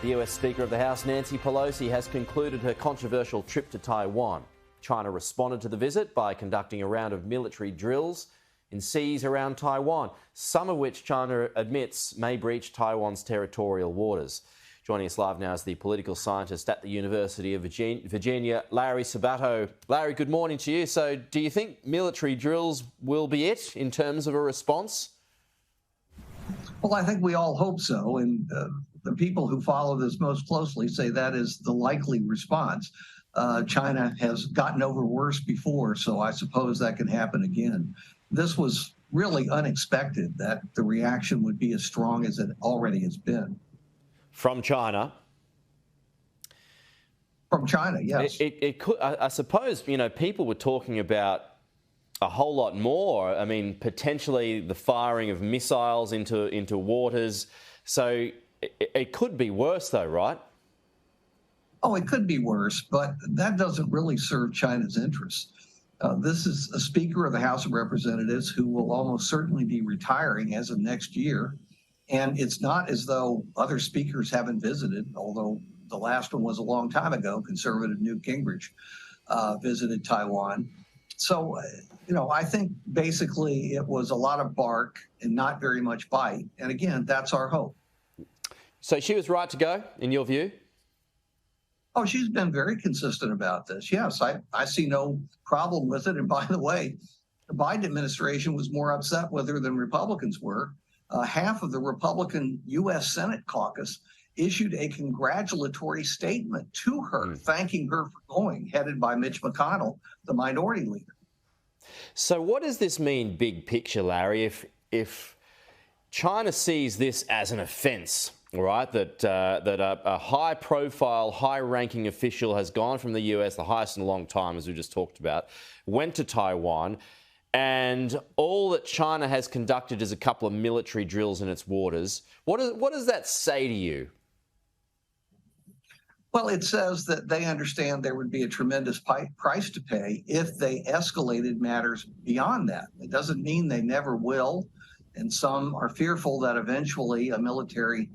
The US Speaker of the House, Nancy Pelosi, has concluded her controversial trip to Taiwan. China responded to the visit by conducting a round of military drills in seas around Taiwan, some of which China admits may breach Taiwan's territorial waters. Joining us live now is the political scientist at the University of Virginia, Larry Sabato. Larry, good morning to you. So do you think military drills will be it in terms of a response? Well, I think we all hope so. And the people who follow this most closely say that is the likely response. China has gotten over worse before, so I suppose that can happen again. This was really unexpected that the reaction would be as strong as it already has been. From China? From China, yes. It could, I suppose, people were talking about a whole lot more. I mean, potentially the firing of missiles into waters. So it could be worse, though, right? Oh, it could be worse, but that doesn't really serve China's interests. This is a Speaker of the House of Representatives who will almost certainly be retiring as of next year. And it's not as though other speakers haven't visited, although the last one was a long time ago. Conservative Newt Gingrich visited Taiwan. So, I think basically it was a lot of bark and not very much bite. And again, that's our hope. So she was right to go, in your view? Oh, she's been very consistent about this. Yes, I see no problem with it. And by the way, the Biden administration was more upset with her than Republicans were. Half of the Republican U.S. Senate caucus issued a congratulatory statement to her, thanking her for going, headed by Mitch McConnell, the minority leader. So what does this mean, big picture, Larry, if China sees this as an offence, all right, that a high-profile, high-ranking official has gone from the US, the highest in a long time, as we just talked about, went to Taiwan, and all that China has conducted is a couple of military drills in its waters. What does that say to you? Well, it says that they understand there would be a tremendous price to pay if they escalated matters beyond that. It doesn't mean they never will, and some are fearful that eventually a military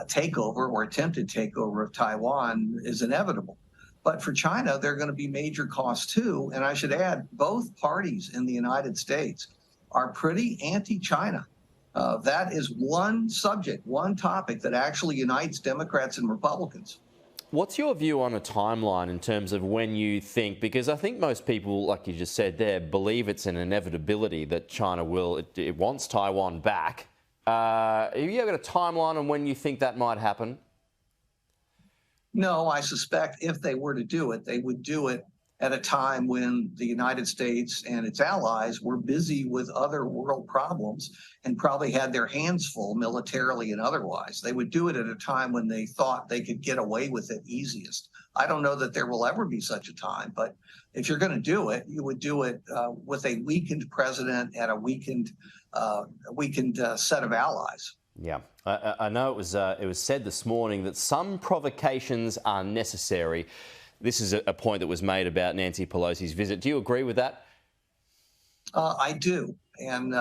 takeover or attempted takeover of Taiwan is inevitable. But for China, there are going to be major costs too. And I should add, both parties in the United States are pretty anti-China. That is one subject, one topic that actually unites Democrats and Republicans. What's your view on a timeline in terms of when you think, because I think most people, like you just said there, believe it's an inevitability that China it wants Taiwan back. Have you got a timeline on when you think that might happen? No, I suspect if they were to do it, they would do it at a time when the United States and its allies were busy with other world problems and probably had their hands full militarily and otherwise. They would do it at a time when they thought they could get away with it easiest. I don't know that there will ever be such a time, but if you're going to do it, you would do it with a weakened president and a weakened set of allies. Yeah, I know it was said this morning that some provocations are necessary. This is a point that was made about Nancy Pelosi's visit. Do you agree with that? I do. And,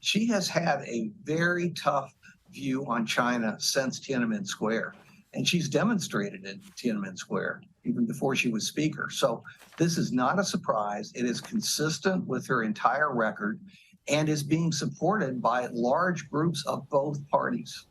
she has had a very tough view on China since Tiananmen Square. And she's demonstrated it in Tiananmen Square, even before she was speaker. So this is not a surprise. It is consistent with her entire record and is being supported by large groups of both parties.